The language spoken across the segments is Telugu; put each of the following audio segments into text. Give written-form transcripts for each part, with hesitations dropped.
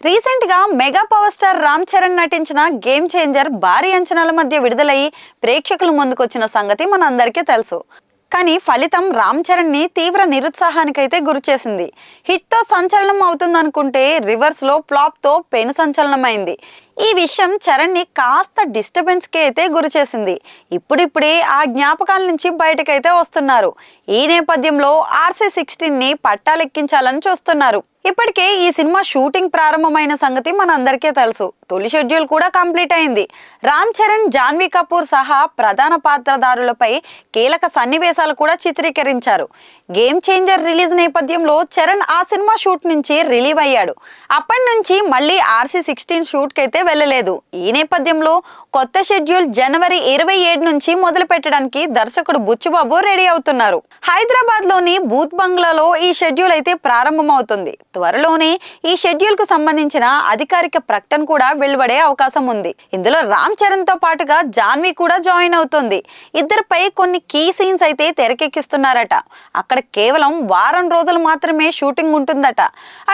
రీసెంట్ గా mega power star Ram Charan నటించిన గేమ్ చేంజర్ భారీ అంచనాల మధ్య విడుదలయ్యి ప్రేక్షకుల ముందుకొచ్చిన సంగతి మనందరికీ తెలుసు. కానీ ఫలితం రామ్ చరణ్ ని తీవ్ర నిరుత్సాహానికైతే గురిచేసింది. హిట్ తో సంచలనం అవుతుందనుకుంటే రివర్స్ లో ఫ్లాప్ తో పెను సంచలనమైంది. ఈ విషయం చరణ్ ని కాస్త డిస్టర్బెన్స్ కి అయితే గురి చేసింది. ఇప్పుడిప్పుడే ఆ జ్ఞాపకాల నుంచి బయటకైతే వస్తున్నారు. ఈ నేపథ్యంలో RC16 ని పట్టాలెక్కించాలని చూస్తున్నారు. ఇప్పటికే ఈ సినిమా షూటింగ్ ప్రారంభమైన సంగతి మనందరికీ తెలుసు. తొలి షెడ్యూల్ కూడా కంప్లీట్ అయింది. రామ్ చరణ్, జాన్వీ కపూర్ సహా ప్రధాన పాత్రధారులపై కీలక సన్నివేశాలు కూడా చిత్రీకరించారు. గేమ్ చేంజర్ రిలీజ్ నేపథ్యంలో చరణ్ ఆ సినిమా షూట్ నుంచి రిలీవ్ అయ్యాడు. అప్పటి నుంచి మళ్ళీ RC16 షూట్ కైతే వెళ్ళలేదు. ఈ నేపథ్యంలో కొత్త షెడ్యూల్ జనవరి 27 నుంచి మొదలు పెట్టడానికి దర్శకుడు బుచ్చుబాబు రెడీ అవుతున్నారు. హైదరాబాద్ లోని బూత్ బంగ్లాలో ఈ షెడ్యూల్ అయితే ప్రారంభమవుతుంది. త్వరలోనే ఈ షెడ్యూల్ కు సంబంధించిన అధికారిక ప్రకటన కూడా వెలువడే అవకాశం ఉంది. ఇందులో రామ్ చరణ్ తో పాటుగా జాన్వీ కూడా జాయిన్ అవుతుంది. ఇద్దరిపై కొన్ని కీ సీన్స్ అయితే తెరకెక్కిస్తున్నారట. అక్కడ కేవలం వారం రోజులు మాత్రమే షూటింగ్ ఉంటుందట.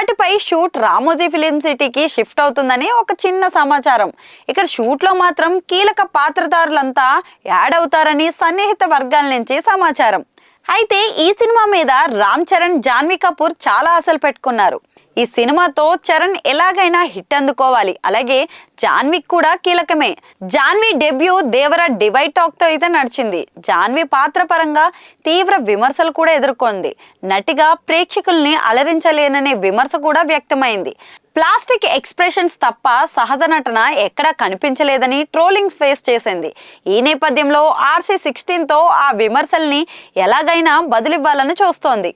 అటుపై షూట్ రామోజీ ఫిలిం సిటీకి షిఫ్ట్ అవుతుందని ఒక చిన్న సమాచారం. ఇక్కడ షూట్ లో మాత్రం కీలక పాత్రధారులంతా యాడ్ అవుతారని సన్నిహిత వర్గాల నుంచి సమాచారం. అయితే ఈ సినిమా మీద రామ్ చరణ్, జాన్వీ కపూర్ చాలా ఆశలు పెట్టుకున్నారు. ఈ సినిమాతో చరణ్ ఎలాగైనా హిట్ అందుకోవాలి. అలాగే జాన్వీ కూడా కీలకమే. Janhvi debut Devara divide talk తో అయితే నడిచింది. జాన్వీ పాత్ర పరంగా తీవ్ర విమర్శలు కూడా ఎదుర్కొంది. నటిగా ప్రేక్షకుల్ని అలరించలేననే విమర్శ కూడా వ్యక్తమైంది. ప్లాస్టిక్ ఎక్స్ప్రెషన్స్ తప్ప సహజ నటన ఎక్కడా కనిపించలేదని ట్రోలింగ్ ఫేస్ చేసింది. ఈ నేపథ్యంలో RC16 తో ఆ విమర్శల్ని ఎలాగైనా బదులివ్వాలని చూస్తోంది.